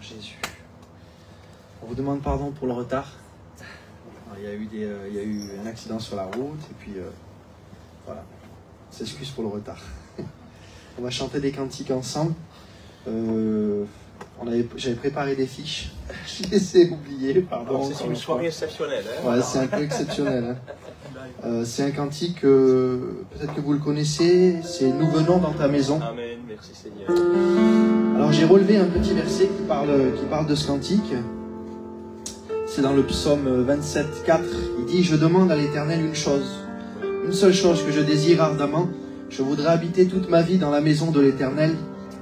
Jésus. On vous demande pardon pour le retard. Il y a eu un accident sur la route et puis voilà. On s'excuse pour le retard. On va chanter des cantiques ensemble. J'avais préparé des fiches. Je les ai oubliées, pardon. C'est une soirée exceptionnelle. Hein, ouais, c'est un peu exceptionnel. Hein. C'est un cantique, peut-être que vous le connaissez, c'est « Nous venons dans ta maison ». Amen, merci Seigneur. Alors j'ai relevé un petit verset qui parle de ce cantique. C'est dans le psaume 27, 4. Il dit « Je demande à l'Éternel une seule chose que je désire ardemment. Je voudrais habiter toute ma vie dans la maison de l'Éternel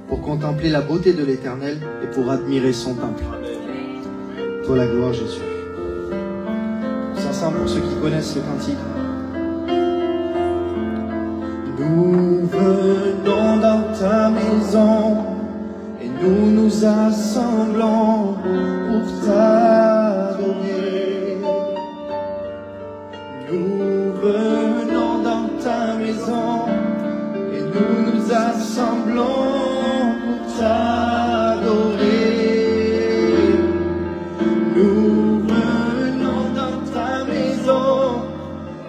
pour contempler la beauté de l'Éternel et pour admirer son temple. » Toi la gloire, Jésus. Tous ensemble pour ceux qui connaissent le cantique. Nous venons dans ta maison et nous nous assemblons pour t'adorer. Nous venons dans ta maison et nous nous assemblons pour t'adorer. Nous venons dans ta maison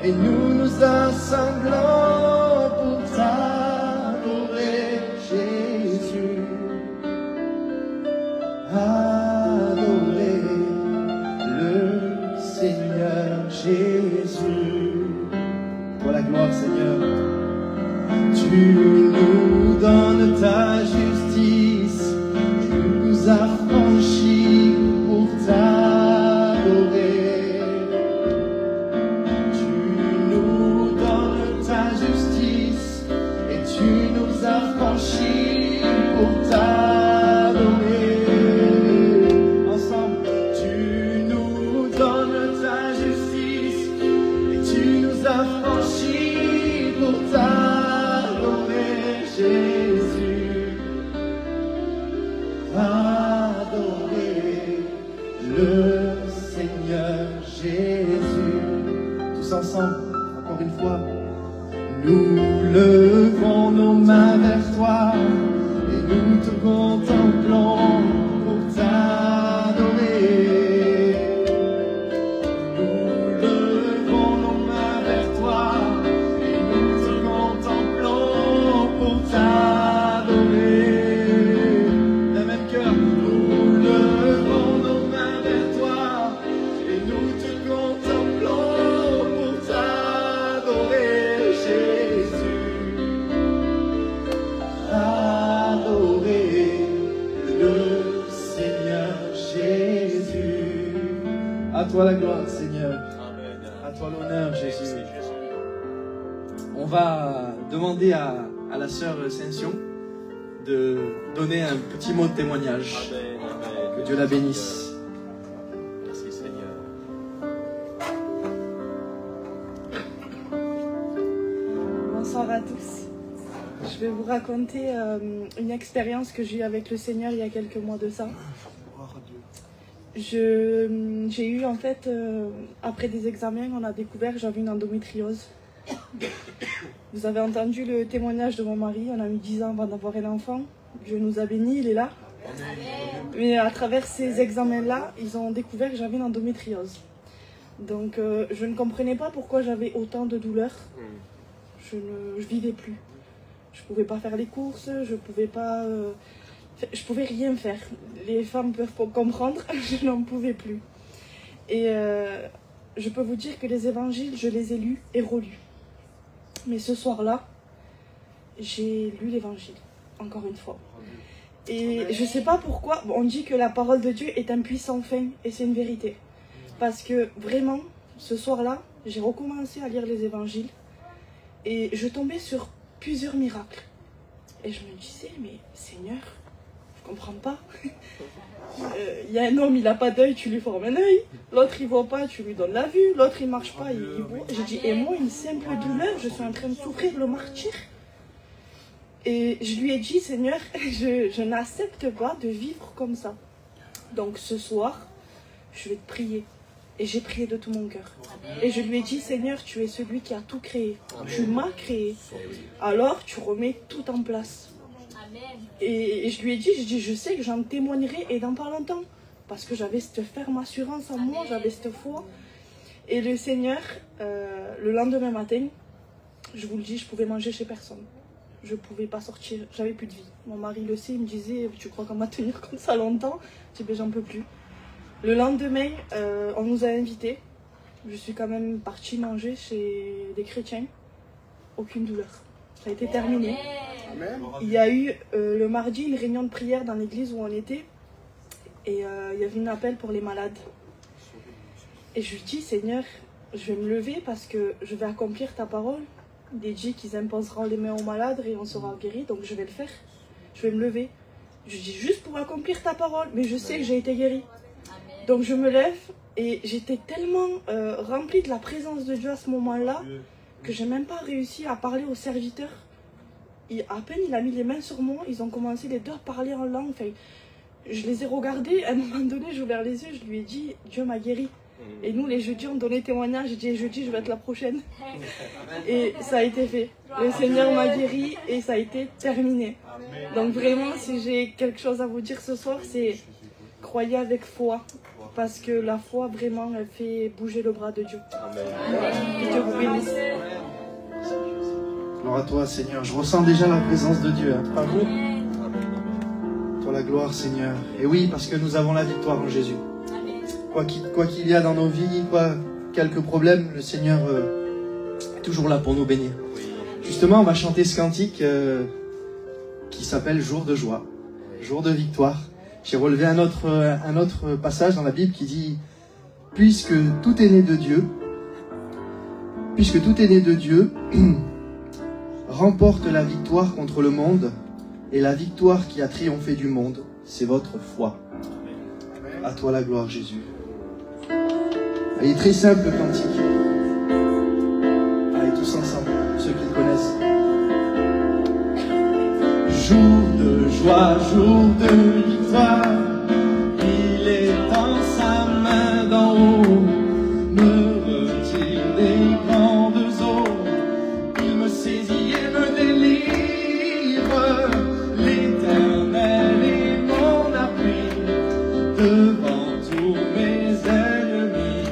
et nous nous assemblons pour t'adorer, Jésus. Adorer le Seigneur Jésus. Pour la gloire, Seigneur. Tu nous donnes ta justice, tu nous affranchis pour t'adorer. Tu nous donnes ta justice et tu nous affranchis pour t'adorer. Ensemble, tu nous donnes ta justice et tu nous affranchis pour t'adorer, Jésus. Adorer le Seigneur Jésus. Tous ensemble, encore une fois. Nous levons nos mains vers toi et nous te contemplons pour t'adorer. Nous levons nos mains vers toi et nous te contemplons pour t'adorer. Le même cœur. Nous levons nos mains vers toi et nous te contemplons pour t'adorer, Jésus. Adorer le Seigneur Jésus. À toi la gloire, Seigneur. À toi l'honneur, Jésus. On va demander à la sœur Ascension de donner un petit mot de témoignage. Que Dieu la bénisse. Merci Seigneur. Bonsoir à tous. Je vais vous raconter une expérience que j'ai eue avec le Seigneur il y a quelques mois de ça. J'ai eu en fait, après des examens, on a découvert que j'avais une endométriose. Vous avez entendu le témoignage de mon mari, on a mis 10 ans avant d'avoir un enfant. Dieu nous a bénis, il est là. Mais à travers ces examens-là, ils ont découvert que j'avais une endométriose. Donc je ne comprenais pas pourquoi j'avais autant de douleurs. Je vivais plus. Je pouvais pas faire les courses, je pouvais rien faire. Les femmes peuvent comprendre, je n'en pouvais plus. Et je peux vous dire que les évangiles, je les ai lus et relus. Mais ce soir-là, j'ai lu l'évangile, encore une fois. Et je sais pas pourquoi, on dit que la parole de Dieu est un puissant fin, et c'est une vérité. Parce que vraiment, ce soir-là, j'ai recommencé à lire les évangiles, et je tombais sur plusieurs miracles. Et je me disais, mais Seigneur, je comprends pas. Il y a un homme, il n'a pas d'œil, tu lui formes un œil. L'autre, il voit pas, tu lui donnes la vue. L'autre, il marche pas, il voit. J'ai dit, et moi, une simple douleur, je suis en train de souffrir le martyre. Et je lui ai dit, Seigneur, je n'accepte pas de vivre comme ça. Donc ce soir, je vais te prier. Et j'ai prié de tout mon cœur. Et je lui ai dit, Seigneur, tu es celui qui a tout créé. Tu m'as créé. Alors tu remets tout en place. Et je lui ai dit, je sais que j'en témoignerai et dans pas longtemps. Parce que j'avais cette ferme assurance en moi, j'avais cette foi. Et le Seigneur, le lendemain matin, je vous le dis, je pouvais manger chez personne. Je pouvais pas sortir, j'avais plus de vie. Mon mari le sait, il me disait, tu crois qu'on va tenir comme ça longtemps? Je dis, ben j'en peux plus. Le lendemain, on nous a invités. Je suis quand même partie manger chez des chrétiens. Aucune douleur. Ça a été terminé. Il y a eu le mardi une réunion de prière dans l'église où on était. Et il y avait un appel pour les malades. Et je lui dis, Seigneur, je vais me lever parce que je vais accomplir ta parole. Il est dit qu'ils imposeront les mains aux malades et on sera guéri. Donc je vais le faire. Je vais me lever. Je dis juste pour accomplir ta parole. Mais je sais que j'ai été guéri. Donc je me lève et j'étais tellement remplie de la présence de Dieu à ce moment-là que j'ai même pas réussi à parler aux serviteurs. À peine il a mis les mains sur moi, ils ont commencé les deux à parler en langue. Enfin, je les ai regardés, à un moment donné, j'ai ouvert les yeux, je lui ai dit, Dieu m'a guéri. Et nous, les jeudis, on donnait témoignage, j'ai dit, jeudi, je vais être la prochaine. Et ça a été fait. Le Seigneur m'a guéri et ça a été terminé. Donc vraiment, si j'ai quelque chose à vous dire ce soir, c'est croyez avec foi. Parce que la foi, vraiment, elle fait bouger le bras de Dieu. Que Dieu vous bénisse. Gloire à toi, Seigneur. Je ressens déjà la présence de Dieu. Hein. Pas vous? Toi la gloire, Seigneur. Et oui, parce que nous avons la victoire en Jésus. Quoi qu'il y a dans nos vies, quelques problèmes, le Seigneur est toujours là pour nous bénir. Justement, on va chanter ce cantique qui s'appelle Jour de joie, jour de victoire. J'ai relevé un autre passage dans la Bible qui dit « Puisque tout est né de Dieu, remporte la victoire contre le monde, et la victoire qui a triomphé du monde, c'est votre foi. » À toi la gloire, Jésus. Il est très simple le cantique. Allez, tous ensemble, ceux qui le connaissent. Jour de joie, jour de victoire, il est dans sa main d'en haut, me retire des grandes eaux, il me saisit et me délivre, l'Éternel est mon appui, devant tous mes ennemis,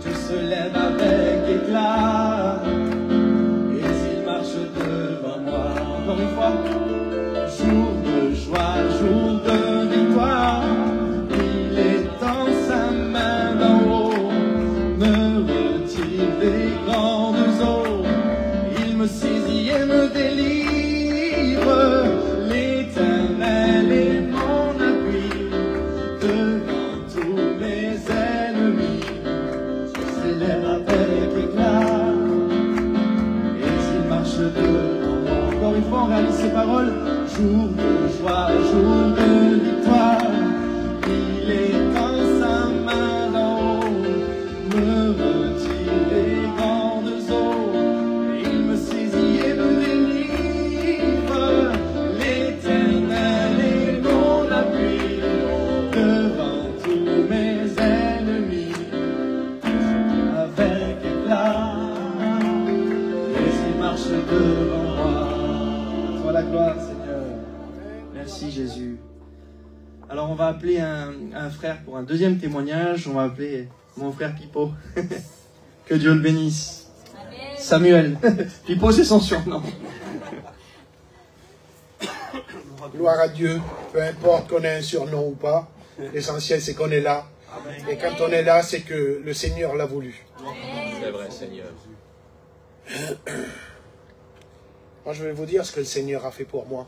Dieu se lève avec éclat, et il marche devant moi. Encore une fois. Jour de joie, jour de victoire, il est dans sa main d'en haut, me retire des grandes eaux, il me saisit et me délivre, l'Éternel est mon appui, devant tous mes ennemis, je célèbre avec éclat, et il marche devant moi. Encore une fois, on réalise ces paroles. Jour de joie, jour de victoire, il est dans sa main d'en haut, me retire les grandes eaux, il me saisit et me délivre, l'Éternel est mon appui, devant tous mes ennemis, avec éclat, et il marche devant moi. Sois la gloire, Seigneur. Merci Jésus. Alors on va appeler un frère pour un deuxième témoignage. On va appeler mon frère Pipo. Que Dieu le bénisse. Amen. Samuel. Pipo c'est son surnom. Gloire à Dieu. Peu importe qu'on ait un surnom ou pas. L'essentiel c'est qu'on est là. Amen. Et quand on est là, c'est que le Seigneur l'a voulu. C'est vrai, Seigneur. Moi je vais vous dire ce que le Seigneur a fait pour moi.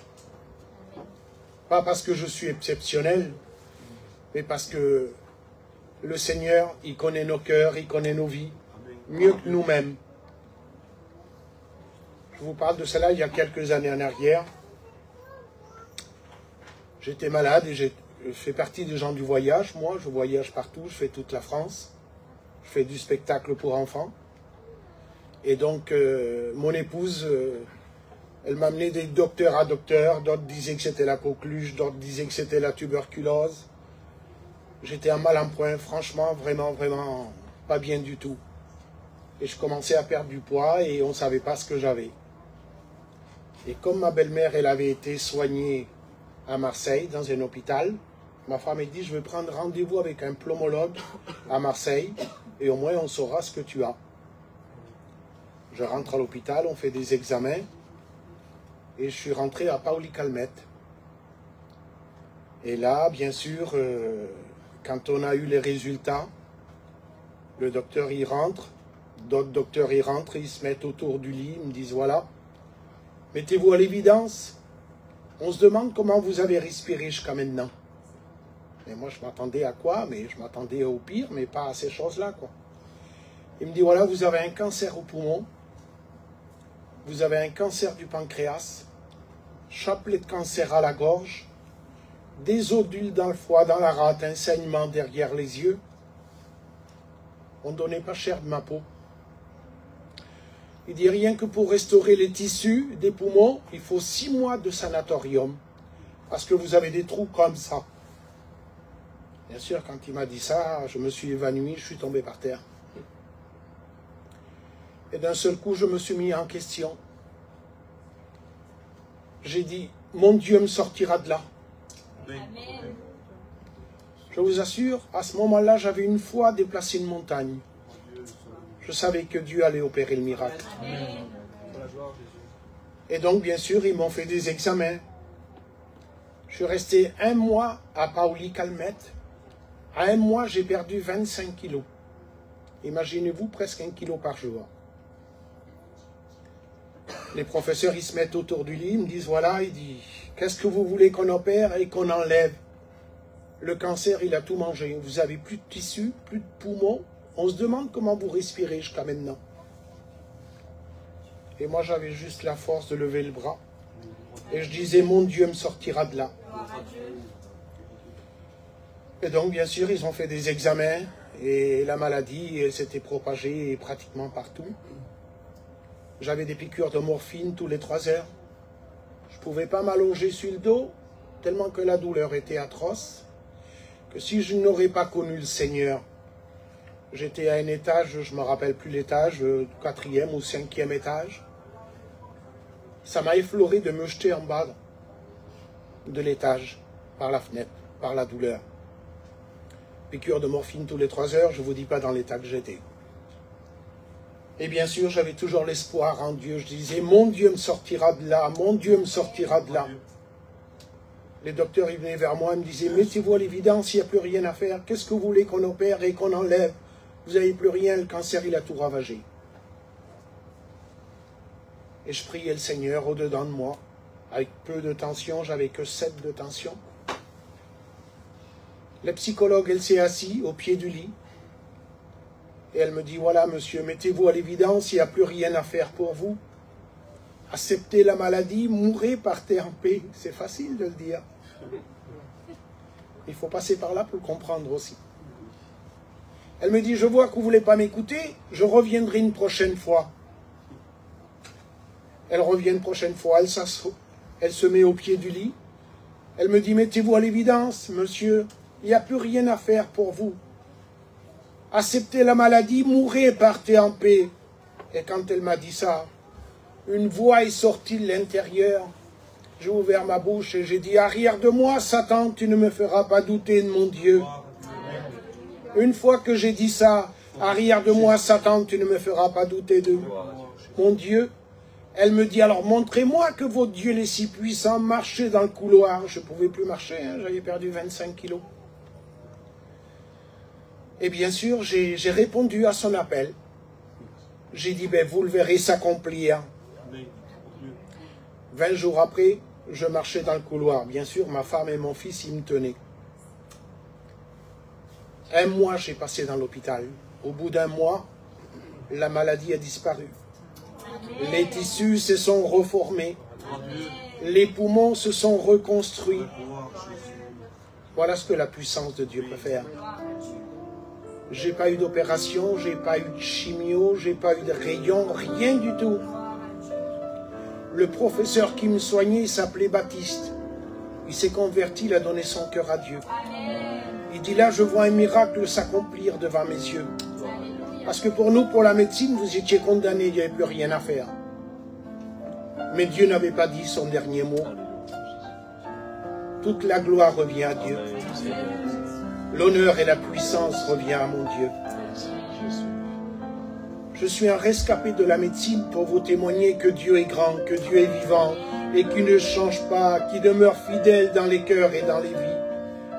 Pas parce que je suis exceptionnel, mais parce que le Seigneur, il connaît nos cœurs, il connaît nos vies, mieux que nous-mêmes. Je vous parle de cela il y a quelques années en arrière. J'étais malade et je fais partie des gens du voyage. Moi, je voyage partout, je fais toute la France. Je fais du spectacle pour enfants. Et donc, mon épouse... elle m'a amené des docteurs à docteurs, d'autres disaient que c'était la coqueluche, d'autres disaient que c'était la tuberculose. J'étais en mal en point, franchement, vraiment, vraiment pas bien du tout. Et je commençais à perdre du poids et on ne savait pas ce que j'avais. Et comme ma belle-mère, elle avait été soignée à Marseille, dans un hôpital, ma femme m'a dit, je vais prendre rendez-vous avec un pneumologue à Marseille, et au moins on saura ce que tu as. Je rentre à l'hôpital, on fait des examens, et je suis rentré à Paoli-Calmette. Et là, bien sûr, quand on a eu les résultats, le docteur y rentre, d'autres docteurs y rentrent, ils se mettent autour du lit, ils me disent, voilà, mettez-vous à l'évidence, on se demande comment vous avez respiré jusqu'à maintenant. Et moi, je m'attendais à quoi? Mais je m'attendais au pire, mais pas à ces choses-là, quoi. Il me dit, voilà, vous avez un cancer au poumon, vous avez un cancer du pancréas, chapelet de cancer à la gorge, des odules dans le foie, dans la rate, un saignement derrière les yeux. On ne donnait pas cher de ma peau. Il dit, rien que pour restaurer les tissus des poumons, il faut 6 mois de sanatorium, parce que vous avez des trous comme ça. Bien sûr, quand il m'a dit ça, je me suis évanoui, je suis tombé par terre. Et d'un seul coup, je me suis mis en question. J'ai dit, mon Dieu me sortira de là. Amen. Je vous assure, à ce moment-là, j'avais une foi déplacer une montagne. Je savais que Dieu allait opérer le miracle. Amen. Et donc, bien sûr, ils m'ont fait des examens. Je suis resté 1 mois à Paoli-Calmette. À 1 mois, j'ai perdu 25 kilos. Imaginez-vous, presque 1 kilo par jour. Les professeurs, ils se mettent autour du lit, ils me disent, voilà, il dit, qu'est-ce que vous voulez qu'on opère et qu'on enlève? Le cancer, il a tout mangé. Vous avez plus de tissu, plus de poumons. On se demande comment vous respirez jusqu'à maintenant. Et moi, j'avais juste la force de lever le bras. Et je disais, mon Dieu me sortira de là. Et donc, bien sûr, ils ont fait des examens. Et la maladie, elle s'était propagée pratiquement partout. J'avais des piqûres de morphine tous les 3 heures. Je ne pouvais pas m'allonger sur le dos, tellement que la douleur était atroce. Que si je n'aurais pas connu le Seigneur, j'étais à un étage, je ne me rappelle plus l'étage, 4e ou 5e étage. Ça m'a effleuré de me jeter en bas de l'étage, par la fenêtre, par la douleur. Piqûre de morphine tous les 3 heures, je ne vous dis pas dans l'état que j'étais. Et bien sûr, j'avais toujours l'espoir en Dieu. Je disais, mon Dieu me sortira de là, mon Dieu me sortira de là. Les docteurs, ils venaient vers moi, ils me disaient, mettez-vous à l'évidence, il n'y a plus rien à faire. Qu'est-ce que vous voulez qu'on opère et qu'on enlève? Vous n'avez plus rien, le cancer, il a tout ravagé. Et je priais le Seigneur au-dedans de moi. Avec peu de tension, j'avais que 7 de tension. La psychologue, elle s'est assise au pied du lit. Et elle me dit, voilà monsieur, mettez-vous à l'évidence, il n'y a plus rien à faire pour vous. Acceptez la maladie, mourrez, partez en paix. C'est facile de le dire. Il faut passer par là pour le comprendre aussi. Elle me dit, je vois que vous ne voulez pas m'écouter, je reviendrai une prochaine fois. Elle revient une prochaine fois, elle se met au pied du lit. Elle me dit, mettez-vous à l'évidence, monsieur, il n'y a plus rien à faire pour vous. Acceptez la maladie, mourrez, partez en paix. Et quand elle m'a dit ça, une voix est sortie de l'intérieur. J'ai ouvert ma bouche et j'ai dit, arrière de moi, Satan, tu ne me feras pas douter de mon Dieu. Une fois que j'ai dit ça, arrière de moi, Satan, tu ne me feras pas douter de mon Dieu. Elle me dit, alors montrez-moi que votre Dieu est si puissant, marchez dans le couloir. Je ne pouvais plus marcher, hein, j'avais perdu 25 kilos. Et bien sûr, j'ai répondu à son appel. J'ai dit, ben, vous le verrez s'accomplir. 20 jours après, je marchais dans le couloir. Bien sûr, ma femme et mon fils, ils me tenaient. 1 mois, j'ai passé dans l'hôpital. Au bout d'1 mois, la maladie a disparu. Les tissus se sont reformés. Les poumons se sont reconstruits. Voilà ce que la puissance de Dieu peut faire. J'ai pas eu d'opération, j'ai pas eu de chimio, j'ai pas eu de rayon, rien du tout. Le professeur qui me soignait, il s'appelait Baptiste. Il s'est converti, il a donné son cœur à Dieu. Il dit là, je vois un miracle s'accomplir devant mes yeux. Parce que pour nous, pour la médecine, vous étiez condamnés, il n'y avait plus rien à faire. Mais Dieu n'avait pas dit son dernier mot. Toute la gloire revient à Dieu. L'honneur et la puissance revient à mon Dieu. Je suis un rescapé de la médecine pour vous témoigner que Dieu est grand, que Dieu est vivant et qu'il ne change pas, qu'il demeure fidèle dans les cœurs et dans les vies.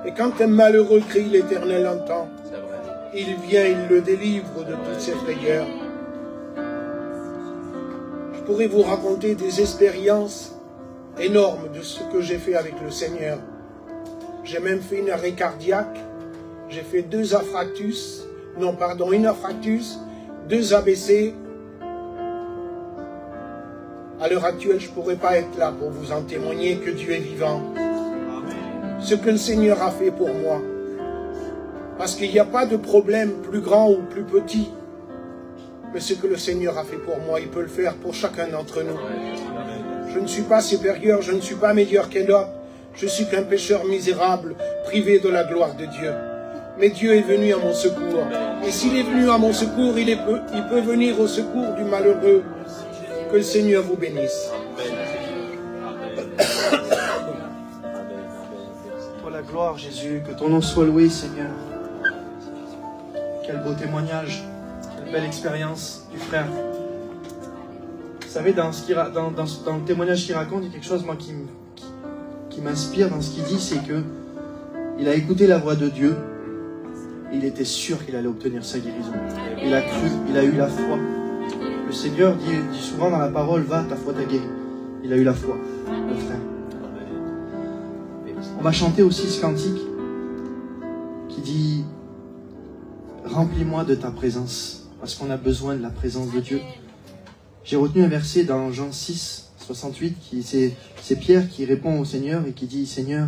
Et quand un malheureux crie, l'Éternel entend. Il vient, il le délivre de toutes ses frayeurs. Je pourrais vous raconter des expériences énormes de ce que j'ai fait avec le Seigneur. J'ai même fait une arrêt cardiaque. J'ai fait une infarctus, 2 AVC. À l'heure actuelle, je ne pourrais pas être là pour vous en témoigner que Dieu est vivant. Ce que le Seigneur a fait pour moi. Parce qu'il n'y a pas de problème plus grand ou plus petit. Mais ce que le Seigneur a fait pour moi, il peut le faire pour chacun d'entre nous. Je ne suis pas supérieur, je ne suis pas meilleur qu'un autre. Je suis qu'un pécheur misérable, privé de la gloire de Dieu. Mais Dieu est venu à mon secours. Et s'il est venu à mon secours, il peut venir au secours du malheureux. Que le Seigneur vous bénisse. Toi la gloire, Jésus, que ton nom soit loué, Seigneur. Quel beau témoignage, quelle belle expérience du frère. Vous savez, dans le témoignage qu'il raconte, il y a quelque chose moi, qui m'inspire dans ce qu'il dit, c'est que il a écouté la voix de Dieu. Il était sûr qu'il allait obtenir sa guérison. Il a cru, il a eu la foi. Le Seigneur dit souvent dans la parole, va, ta foi t'a guéri. Il a eu la foi, le frère. On va chanter aussi ce cantique qui dit, remplis-moi de ta présence, parce qu'on a besoin de la présence de Dieu. J'ai retenu un verset dans Jean 6, 68, c'est Pierre qui répond au Seigneur et qui dit, Seigneur,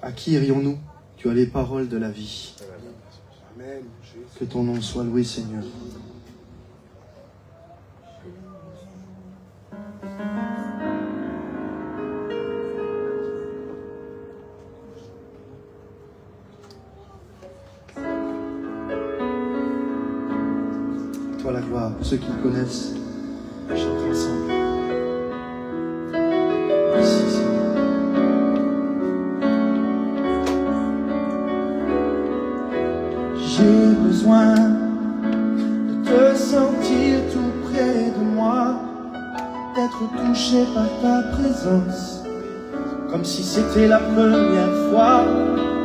à qui irions-nous? Tu as les paroles de la vie. Amen. Que ton nom soit loué, Seigneur. Toi la gloire, pour ceux qui le connaissent, chantons ensemble. Merci, Seigneur. J'ai besoin de te sentir tout près de moi, d'être touché par ta présence, comme si c'était la première fois.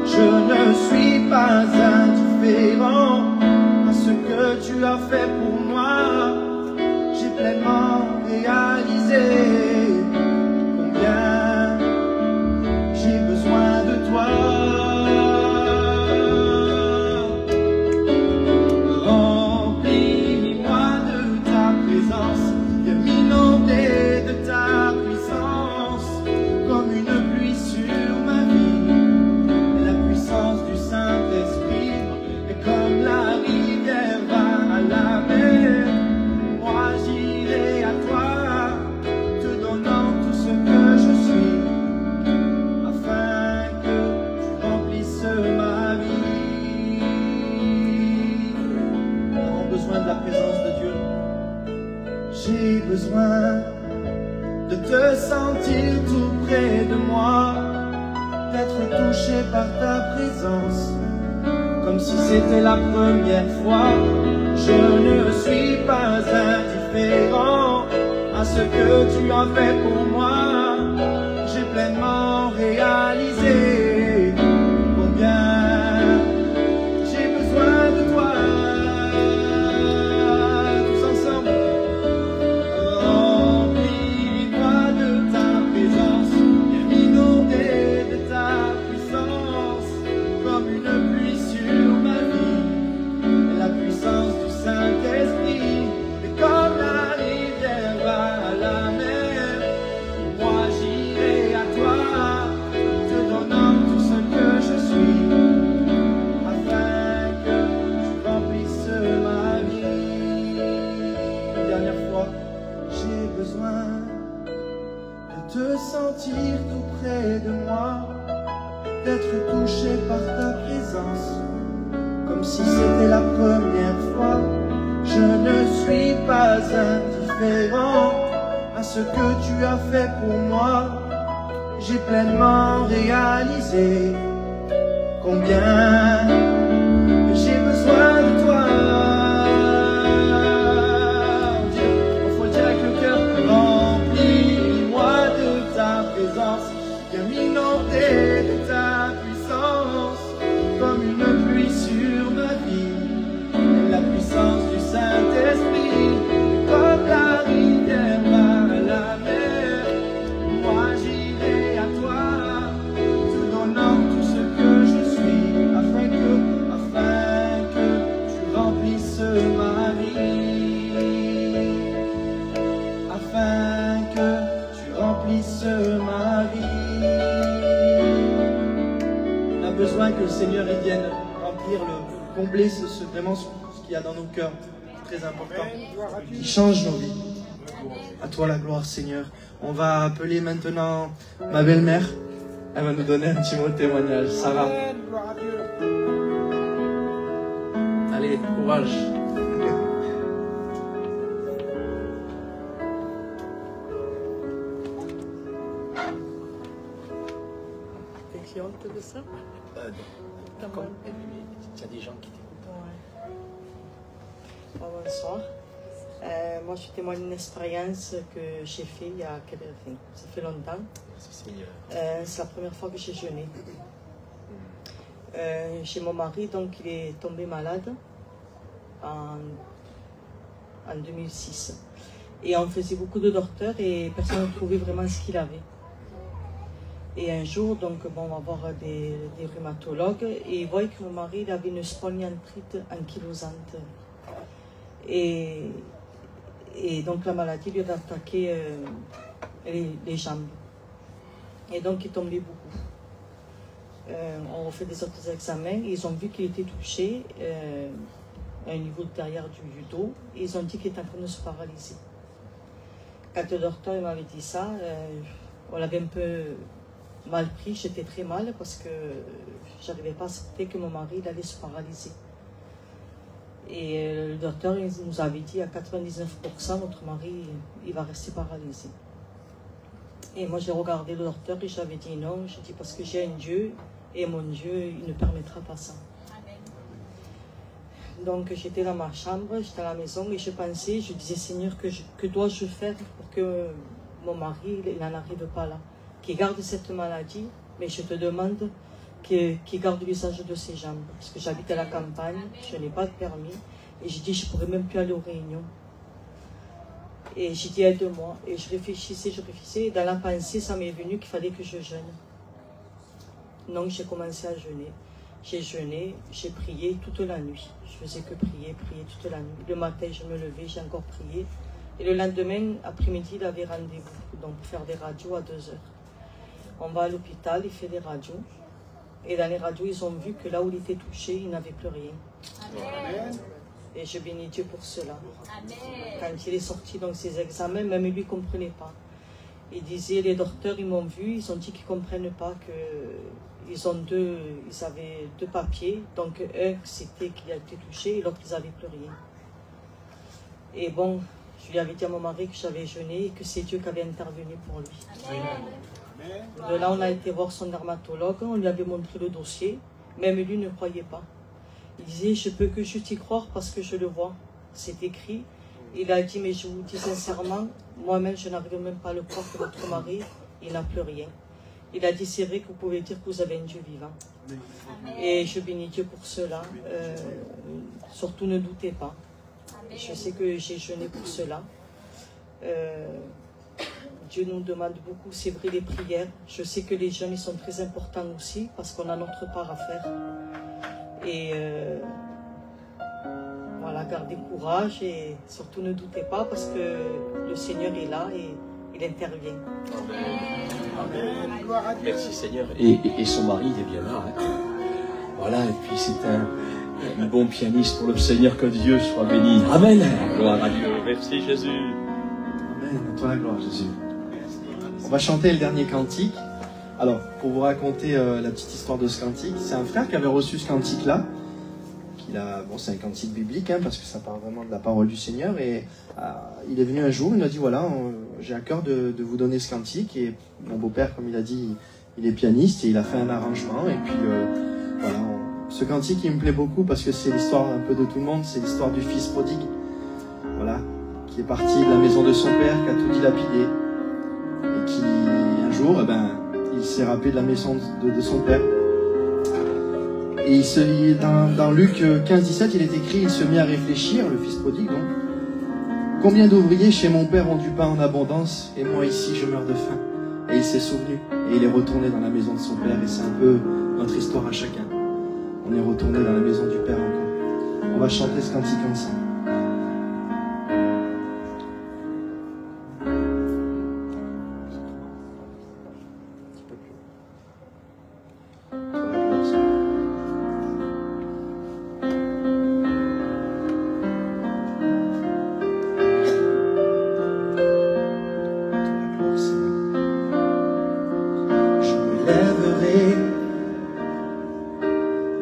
Je ne suis pas indifférent à ce que tu as fait pour moi. J'ai pleinement réalisé combien j'ai besoin de toi. J'ai besoin de te sentir tout près de moi, d'être touché par ta présence, comme si c'était la première fois. Je ne suis pas indifférent à ce que tu as fait pour moi. J'ai pleinement réalisé combien j'ai besoin de toi. Sentir tout près de moi, d'être touché par ta présence, comme si c'était la première fois. Je ne suis pas indifférent à ce que tu as fait pour moi, j'ai pleinement réalisé combien j'ai besoin de toi. Il faut le dire avec le cœur, remplis-moi de ta présence, viens m'inonder de ta puissance, comme une pluie sur ma vie, la puissance du Saint-Esprit, comme la rivière vers la mer. Moi j'irai à toi, te donnant tout ce que je suis, afin que tu remplisses ma vie, afin que tu remplisses ma vie. On a besoin que le Seigneur il vienne remplir, combler vraiment ce qu'il y a dans nos cœurs, c'est très important, qui change nos vies. À toi la gloire, Seigneur. On va appeler maintenant ma belle-mère. Elle va nous donner un petit mot de témoignage. Sarah. Allez, courage. T'es honte de ça? Comme il y a des gens qui t'écoutent. Ouais. Bonsoir. Moi, je témoigne d'une expérience que j'ai faite il y a quelques années. Ça fait longtemps. Merci Seigneur. C'est la première fois que j'ai jeûné. Chez mon mari, donc, il est tombé malade en 2006. Et on faisait beaucoup de docteurs et personne ne trouvait vraiment ce qu'il avait. Et un jour, donc, bon, on va voir des rhumatologues et ils voient que mon mari il avait une spondylarthrite ankylosante. Et donc la maladie lui a attaqué les jambes. Et donc il tombait beaucoup. On a fait des autres examens, ils ont vu qu'il était touché à un niveau derrière du dos. Et ils ont dit qu'il était en train de se paralyser. Quand le docteur m'avait dit ça, on l'avait un peu mal pris, j'étais très mal parce que je n'arrivais pas à accepter que mon mari il allait se paralyser. Et le docteur il nous avait dit à 99% notre mari il va rester paralysé. Et moi j'ai regardé le docteur et j'avais dit non, j'ai dit parce que j'ai un Dieu et mon Dieu il ne permettra pas ça. Amen. Donc j'étais dans ma chambre, j'étais à la maison et je pensais, je disais Seigneur que dois-je faire pour que mon mari il n'en arrive pas là, qu'il garde cette maladie, mais je te demande qui garde l'usage de ses jambes. Parce que j'habite à la campagne, je n'ai pas de permis. Et j'ai dit, je ne pourrais même plus aller aux réunions. Et j'ai dit, aide-moi. Et je réfléchissais. Et dans la pensée, ça m'est venu qu'il fallait que je jeûne. Donc j'ai commencé à jeûner. J'ai jeûné, j'ai prié toute la nuit. Je faisais que prier toute la nuit. Le matin, je me levais, j'ai encore prié. Et le lendemain, après-midi, il avait rendez-vous. Donc pour faire des radios à 2h. On va à l'hôpital, il fait des radios. Et dans les radios, ils ont vu que là où il était touché, il n'avait plus rien. Amen. Et je bénis Dieu pour cela. Amen. Quand il est sorti dans ses examens, même lui ne comprenait pas. Il disait, les docteurs, ils m'ont vu, ils ont dit qu'ils ne comprennent pas qu'ils avaient deux papiers. Donc un, c'était qu'il a été touché et l'autre, ils n'avaient plus rien. Et bon, je lui avais dit à mon mari que j'avais jeûné et que c'est Dieu qui avait intervenu pour lui. Amen. De là, on a été voir son dermatologue, on lui avait montré le dossier, même lui ne croyait pas. Il disait, je peux que juste y croire parce que je le vois, c'est écrit. Il a dit, mais je vous dis sincèrement, moi-même, je n'arrive même pas à le croire que votre mari, il n'a plus rien. Il a dit, c'est vrai que vous pouvez dire que vous avez un Dieu vivant. Et je bénis Dieu pour cela. Surtout ne doutez pas. Je sais que j'ai jeûné pour cela. Dieu nous demande beaucoup, c'est vrai, les prières. Je sais que les jeûnes, ils sont très importants aussi parce qu'on a notre part à faire. Et voilà, gardez courage et surtout ne doutez pas parce que le Seigneur est là et il intervient. Amen. Amen. Merci Seigneur. Et son mari, il est bien là. Hein. Voilà, et puis c'est un bon pianiste pour le Seigneur, que Dieu soit béni. Amen. Gloire à Dieu. Merci Jésus. Amen. À toi la gloire Jésus. On va chanter le dernier cantique. Alors, pour vous raconter la petite histoire de ce cantique, c'est un frère qui avait reçu ce cantique-là, bon, c'est un cantique biblique, hein, parce que ça parle vraiment de la parole du Seigneur, et il est venu un jour, il m'a dit, voilà, j'ai à cœur de vous donner ce cantique, et mon beau-père, comme il a dit, il est pianiste, et il a fait un arrangement, et puis voilà, ce cantique, il me plaît beaucoup, parce que c'est l'histoire un peu de tout le monde, c'est l'histoire du fils prodigue, voilà, qui est parti de la maison de son père, qui a tout dilapidé, et qui, un jour, il s'est rappelé de la maison de son père. Et dans Luc 15-17, il est écrit, il se mit à réfléchir, le fils prodigue donc, combien d'ouvriers chez mon père ont du pain en abondance, et moi ici je meurs de faim. Et il s'est souvenu, et il est retourné dans la maison de son père, et c'est un peu notre histoire à chacun. On est retourné dans la maison du père encore. On va chanter ce cantique ensemble.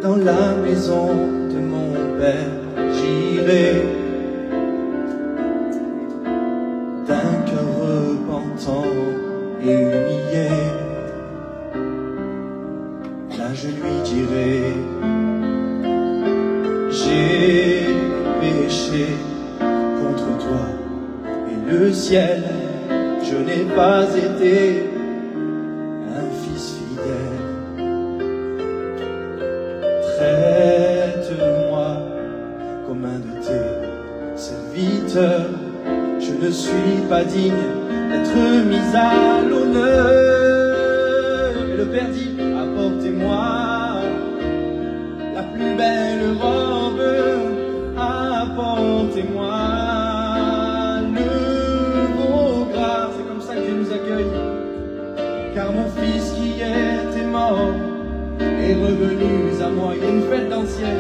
Dans la maison de mon père, j'irai d'un cœur repentant et humilié. Là je lui dirai, j'ai péché contre toi et le ciel, je n'ai pas été un fils fidèle. Traite-moi comme un de tes serviteurs. Je ne suis pas digne d'être mis à l'honneur. Et le Père dit, apportez-moi la plus belle robe. Apportez-moi le beau gras. C'est comme ça que Dieu nous accueille. Car mon fils qui était mort est revenu à moi. Il y a une fête dans le ciel.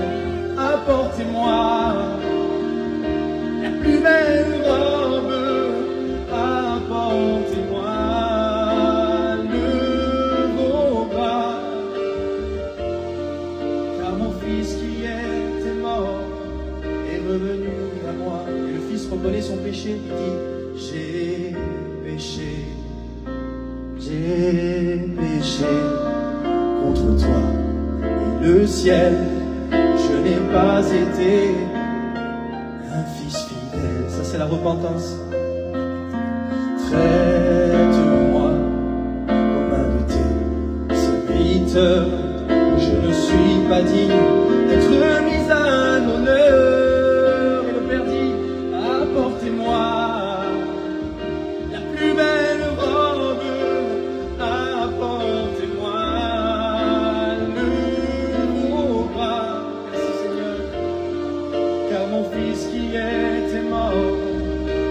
Apportez-moi la plus belle robe. Apportez-moi le beau bras. Car mon fils qui était mort est revenu à moi. Et le fils reconnaît son péché. Il dit, j'ai péché. J'ai péché contre toi et le ciel, je n'ai pas été un fils fidèle. Ça c'est la repentance. Traite-moi comme un de tes serviteurs. Je ne suis pas digne d'être mis à l'honneur. Et le Père dit, apportez-moi la plus belle robe. Apportez-moi le beau bras. Merci Seigneur. Car mon fils qui était mort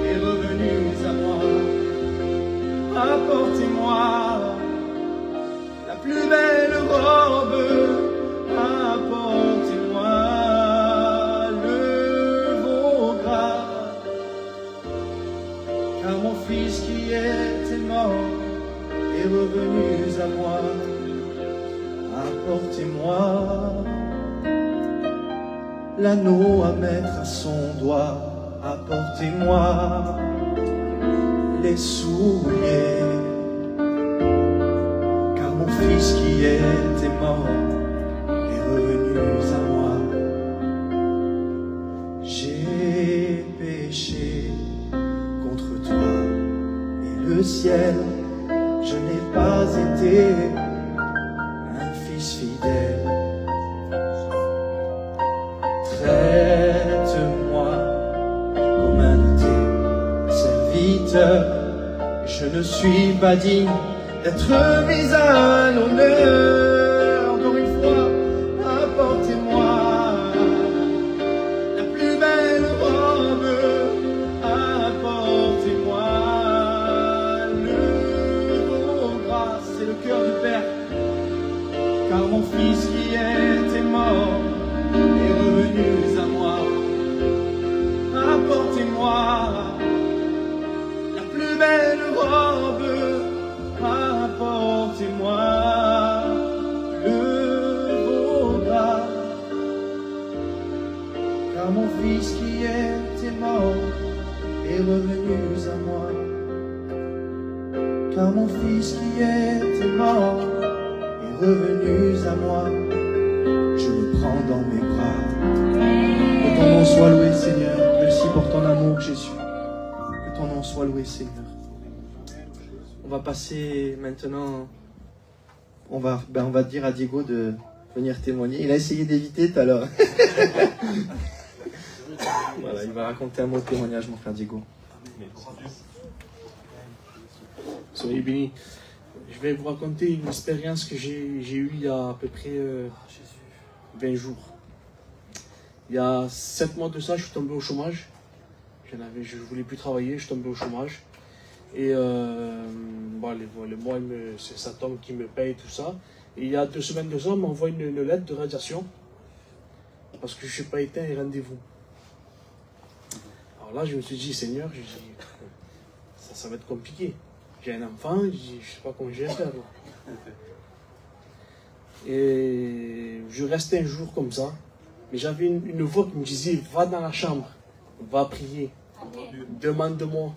est revenu à moi. Apportez-moi la plus belle robe. Apportez-moi le beau gras. Car mon fils qui était mort est revenu à moi. Apportez-moi l'anneau à mettre à son doigt. Apportez-moi les souliers. Car mon fils qui était mort est revenu à moi. J'ai péché contre toi et le ciel, je n'ai pas été un fils fidèle. Traite-moi comme un de tes serviteurs. Je ne suis pas digne d'être mis à l'honneur. Encore une fois, apportez-moi la plus belle robe. Apportez-moi c'est le cœur du Père. Car mon fils qui était mort est revenu à moi. Apportez-moi la plus belle robe. Apportez-moi car mon fils qui était mort est revenu à moi. Car mon fils qui était mort est revenu à moi. Je le prends dans mes bras. Que ton nom soit loué, Seigneur. Merci pour ton amour, Jésus. Que ton nom soit loué, Seigneur. On va passer maintenant... On va dire à Diego de venir témoigner. Il a essayé d'éviter tout à l'heure. Voilà, il va raconter un mot de témoignage, mon frère Diego. Soyez bénis. Je vais vous raconter une expérience que j'ai eue il y a à peu près 20 jours. Il y a 7 mois de ça, je suis tombé au chômage. Je ne voulais plus travailler, je suis tombé au chômage. Et bon, les mois, c'est sa tombe qui me paye tout ça. Et il y a 2 semaines de ça, on m'envoie une lettre de radiation. Parce que je ne suis pas éteint et rendez-vous. Alors là, je me suis dit, Seigneur, ça va être compliqué. J'ai un enfant, je ne sais pas comment je vais faire. Et je restais un jour comme ça. Mais j'avais une voix qui me disait, va dans la chambre, va prier, demande-moi.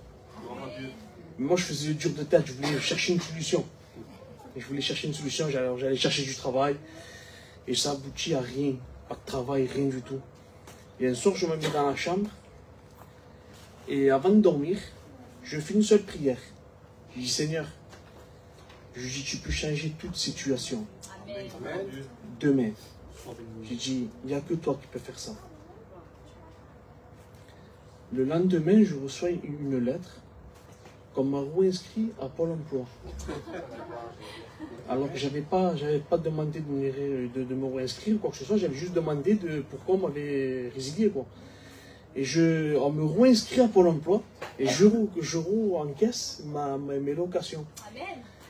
Moi, je faisais le dur de tête, je voulais chercher une solution. Je voulais chercher une solution, j'allais chercher du travail. Et ça aboutit à rien, pas de travail, rien du tout. Et un soir, je me mets dans la chambre. Et avant de dormir, je fais une seule prière. Je dis, Seigneur, je dis, tu peux changer toute situation. Amen. Demain. J'ai dit, il n'y a que toi qui peux faire ça. Le lendemain, je reçois une lettre qu'on m'a réinscrit à Pôle emploi. Alors que je n'avais pas demandé de me réinscrire, quoi que ce soit, j'avais juste demandé pourquoi on m'avait résilié, quoi. Et on me réinscrit à Pôle emploi et je encaisse mes locations.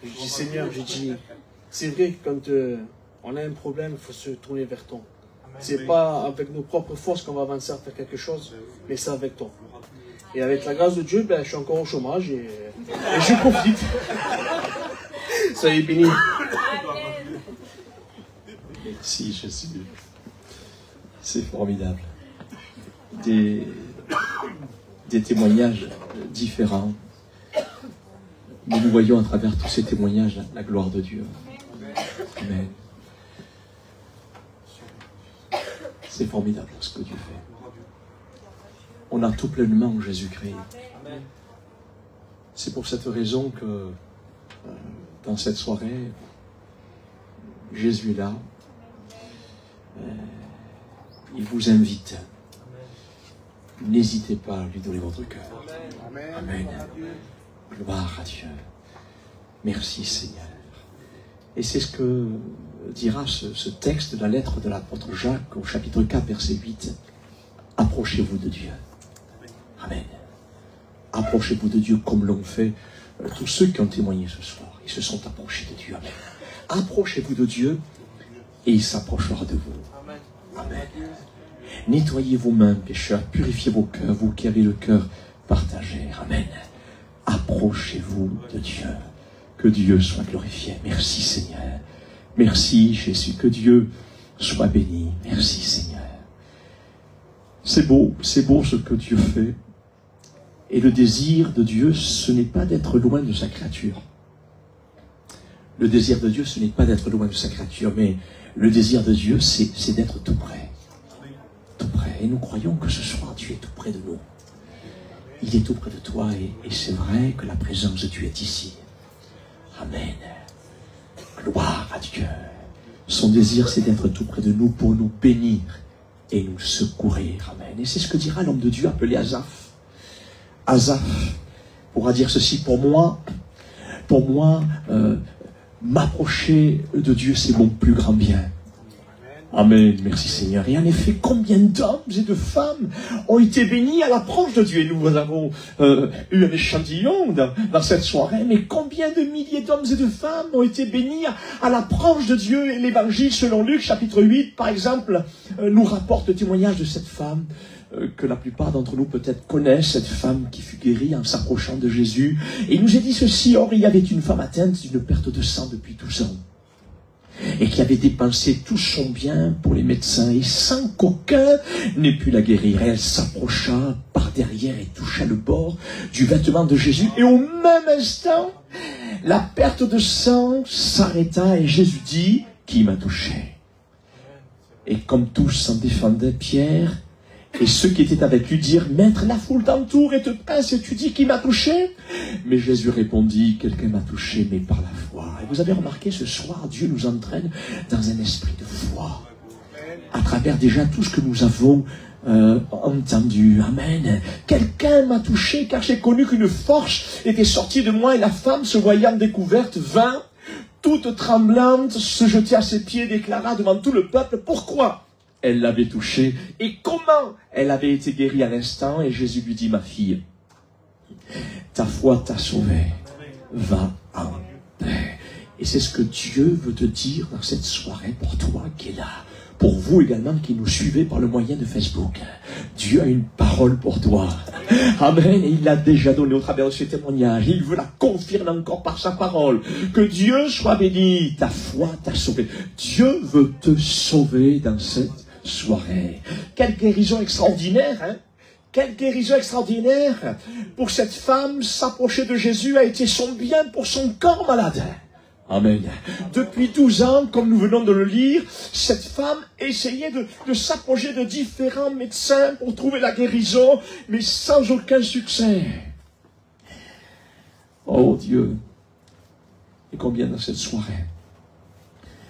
Je dis, Seigneur, je dis, c'est vrai que quand on a un problème, il faut se tourner vers toi. C'est pas avec nos propres forces qu'on va avancer à faire quelque chose, mais c'est avec toi. Et avec la grâce de Dieu, je suis encore au chômage et je profite. Soyez bénis. Merci Jésus. C'est formidable. Des témoignages différents. Mais nous voyons à travers tous ces témoignages la gloire de Dieu. Amen. C'est formidable ce que Dieu fait. On a tout pleinement en Jésus-Christ. C'est pour cette raison que dans cette soirée, Jésus est là. Il vous invite. N'hésitez pas à lui donner votre cœur. Amen. Gloire à Dieu. Merci Seigneur. Et c'est ce que dira ce texte de la lettre de l'apôtre Jacques au chapitre 4, verset 8. Approchez-vous de Dieu. Amen. Approchez-vous de Dieu comme l'ont fait tous ceux qui ont témoigné ce soir. Ils se sont approchés de Dieu. Amen. Approchez-vous de Dieu et il s'approchera de vous. Amen. Nettoyez vos mains, pécheurs. Purifiez vos cœurs, vous qui avez le cœur partagé. Amen. Approchez-vous de Dieu. Que Dieu soit glorifié. Merci Seigneur. Merci Jésus. Que Dieu soit béni. Merci Seigneur. C'est beau ce que Dieu fait. Et le désir de Dieu, ce n'est pas d'être loin de sa créature. Le désir de Dieu, ce n'est pas d'être loin de sa créature, mais le désir de Dieu, c'est d'être tout près. Tout près. Et nous croyons que ce soir, Dieu est tout près de nous. Il est tout près de toi et c'est vrai que la présence de Dieu est ici. Amen. Gloire à Dieu. Son désir, c'est d'être tout près de nous pour nous bénir et nous secourir. Amen. Et c'est ce que dira l'homme de Dieu appelé Asaph. Asaph pourra dire ceci: pour moi, m'approcher de Dieu, c'est mon plus grand bien. Amen, merci Seigneur. Et en effet, combien d'hommes et de femmes ont été bénis à l'approche de Dieu. Et nous avons eu un échantillon dans cette soirée, mais combien de milliers d'hommes et de femmes ont été bénis à l'approche de Dieu. Et l'évangile selon Luc, chapitre 8, par exemple, nous rapporte le témoignage de cette femme que la plupart d'entre nous peut-être connaissent, cette femme qui fut guérie en s'approchant de Jésus. Et il nous est dit ceci: or il y avait une femme atteinte d'une perte de sang depuis 12 ans. et qui avait dépensé tout son bien pour les médecins, et sans qu'aucun n'ait pu la guérir. Elle s'approcha par derrière et toucha le bord du vêtement de Jésus, et au même instant, la perte de sang s'arrêta, et Jésus dit, « Qui m'a touché ?» Et comme tous s'en défendaient, Pierre et ceux qui étaient avec lui dirent, « Maître, la foule t'entoure et te presse, et tu dis qui m'a touché ?» Mais Jésus répondit, « Quelqu'un m'a touché, mais par la foi. » Et vous avez remarqué, ce soir, Dieu nous entraîne dans un esprit de foi, à travers déjà tout ce que nous avons entendu. Amen. Quelqu'un m'a touché, car j'ai connu qu'une force était sortie de moi, et la femme, se voyant découverte, vint, toute tremblante, se jeter à ses pieds, déclara devant tout le peuple pourquoi elle l'avait touché et comment elle avait été guérie à l'instant. Et Jésus lui dit, ma fille, ta foi t'a sauvée, va en paix. Et c'est ce que Dieu veut te dire dans cette soirée pour toi qui est là. Pour vous également qui nous suivez par le moyen de Facebook. Dieu a une parole pour toi. Amen. Et il l'a déjà donné au travers de ce témoignage. Il veut la confirmer encore par sa parole. Que Dieu soit béni. Ta foi t'a sauvé. Dieu veut te sauver dans cette soirée. Quelle guérison extraordinaire, hein? Quelle guérison extraordinaire. Pour cette femme, s'approcher de Jésus a été son bien pour son corps malade. Amen. Depuis 12 ans, comme nous venons de le lire, cette femme essayait de s'approcher de différents médecins pour trouver la guérison, mais sans aucun succès. Oh Dieu, et combien dans cette soirée,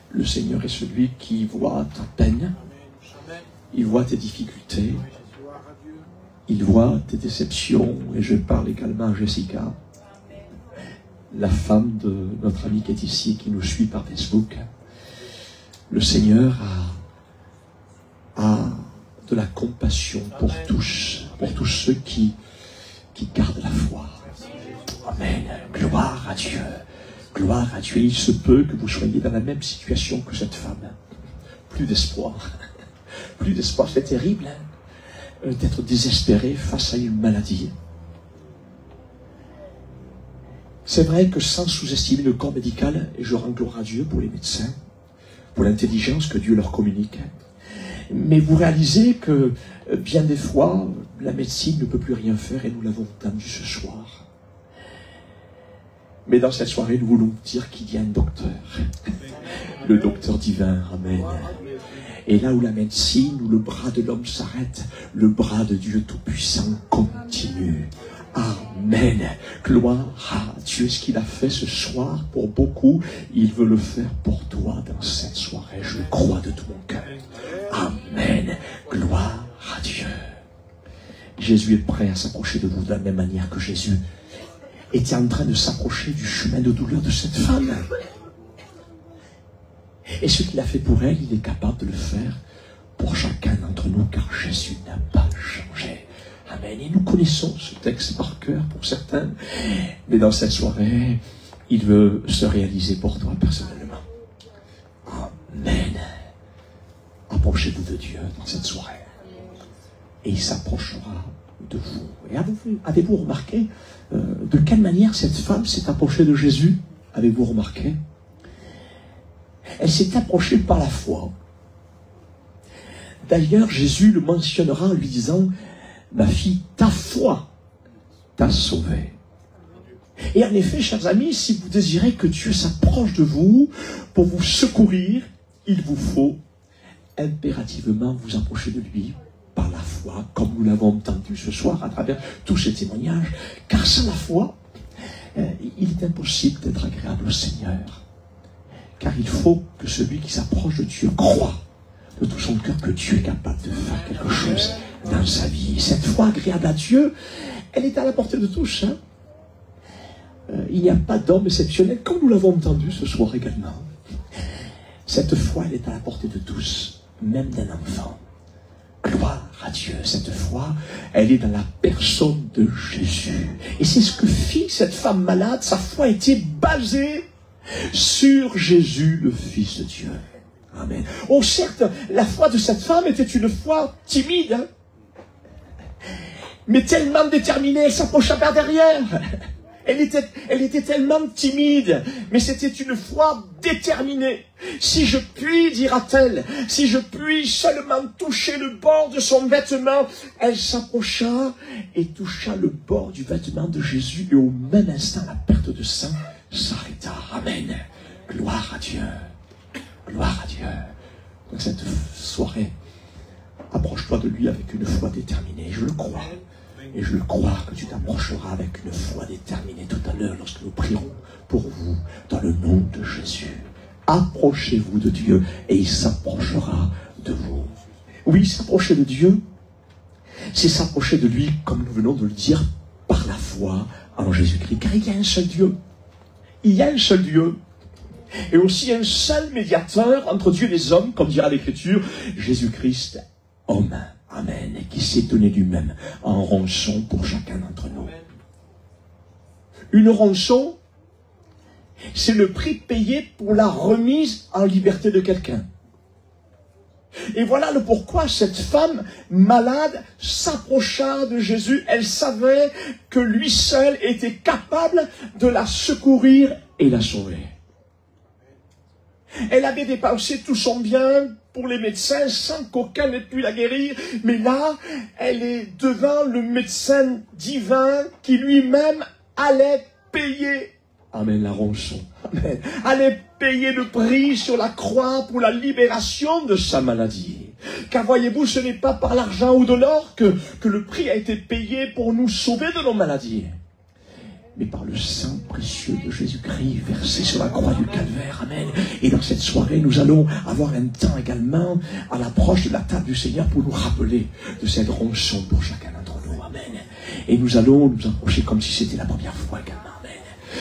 le Seigneur est celui qui voit ta peine, il voit tes difficultés, il voit tes déceptions, et je parle également à Jessica, la femme de notre ami qui est ici, qui nous suit par Facebook. Le Seigneur a de la compassion pour tous ceux qui gardent la foi. Amen. Gloire à Dieu. Gloire à Dieu. Il se peut que vous soyez dans la même situation que cette femme. Plus d'espoir. Plus d'espoir. C'est terrible, hein, d'être désespéré face à une maladie. C'est vrai que sans sous-estimer le corps médical, et je rends gloire à Dieu pour les médecins, pour l'intelligence que Dieu leur communique, mais vous réalisez que bien des fois, la médecine ne peut plus rien faire, et nous l'avons entendu ce soir. Mais dans cette soirée, nous voulons dire qu'il y a un docteur, le docteur divin, amen. Et là où la médecine, où le bras de l'homme s'arrête, le bras de Dieu Tout-Puissant continue. Amen. Gloire à Dieu. Ce qu'il a fait ce soir pour beaucoup, il veut le faire pour toi dans cette soirée. Je le crois de tout mon cœur. Amen. Gloire à Dieu. Jésus est prêt à s'approcher de vous de la même manière que Jésus était en train de s'approcher du chemin de douleur de cette femme. Et ce qu'il a fait pour elle, il est capable de le faire pour chacun d'entre nous, car Jésus n'a pas changé. Amen. Et nous connaissons ce texte par cœur pour certains, mais dans cette soirée, il veut se réaliser pour toi personnellement. Amen. Approchez-vous de Dieu dans cette soirée, et il s'approchera de vous. Et avez-vous remarqué de quelle manière cette femme s'est approchée de Jésus? Avez-vous remarqué? Elle s'est approchée par la foi. D'ailleurs, Jésus le mentionnera en lui disant, ma fille, ta foi t'a sauvée. Et en effet, chers amis, si vous désirez que Dieu s'approche de vous pour vous secourir, il vous faut impérativement vous approcher de lui par la foi, comme nous l'avons entendu ce soir à travers tous ces témoignages. Car sans la foi, il est impossible d'être agréable au Seigneur. Car il faut que celui qui s'approche de Dieu croit de tout son cœur que Dieu est capable de faire quelque chose dans sa vie. Cette foi agréable à Dieu, elle est à la portée de tous. Hein? Il n'y a pas d'homme exceptionnel, comme nous l'avons entendu ce soir également. Cette foi, elle est à la portée de tous, même d'un enfant. Gloire à Dieu. Cette foi, elle est dans la personne de Jésus. Et c'est ce que fit cette femme malade. Sa foi était basée sur Jésus, le Fils de Dieu. Amen. Oh, certes, la foi de cette femme était une foi timide, hein, mais tellement déterminée, elle s'approcha par derrière. Elle était tellement timide, mais c'était une foi déterminée. Si je puis, dira-t-elle, si je puis seulement toucher le bord de son vêtement, elle s'approcha et toucha le bord du vêtement de Jésus, et au même instant, la perte de sang s'arrêta. Amen. Gloire à Dieu. Gloire à Dieu. Donc cette soirée, approche-toi de lui avec une foi déterminée. Je le crois. Et je le crois que tu t'approcheras avec une foi déterminée tout à l'heure lorsque nous prierons pour vous dans le nom de Jésus. Approchez-vous de Dieu et il s'approchera de vous. Oui, s'approcher de Dieu, c'est s'approcher de lui, comme nous venons de le dire, par la foi en Jésus-Christ. Car il y a un seul Dieu. Il y a un seul Dieu. Et aussi un seul médiateur entre Dieu et les hommes, comme dira l'Écriture, Jésus-Christ, homme. Amen. Et qui s'est donné lui-même en rançon pour chacun d'entre nous. Une rançon, c'est le prix payé pour la remise en liberté de quelqu'un. Et voilà le pourquoi cette femme malade s'approcha de Jésus. Elle savait que lui seul était capable de la secourir et la sauver. Elle avait dépensé tout son bien pour les médecins sans qu'aucun n'ait pu la guérir. Mais là, elle est devant le médecin divin qui lui-même allait payer. Amen, la rançon. Amen. Allait payer le prix sur la croix pour la libération de sa maladie. Car voyez-vous, ce n'est pas par l'argent ou de l'or que le prix a été payé pour nous sauver de nos maladies, mais par le sang précieux de Jésus-Christ versé sur la croix du Calvaire. Amen. Et dans cette soirée, nous allons avoir un temps également à l'approche de la table du Seigneur pour nous rappeler de cette rançon pour chacun d'entre nous. Amen. Et nous allons nous approcher comme si c'était la première fois également. Amen.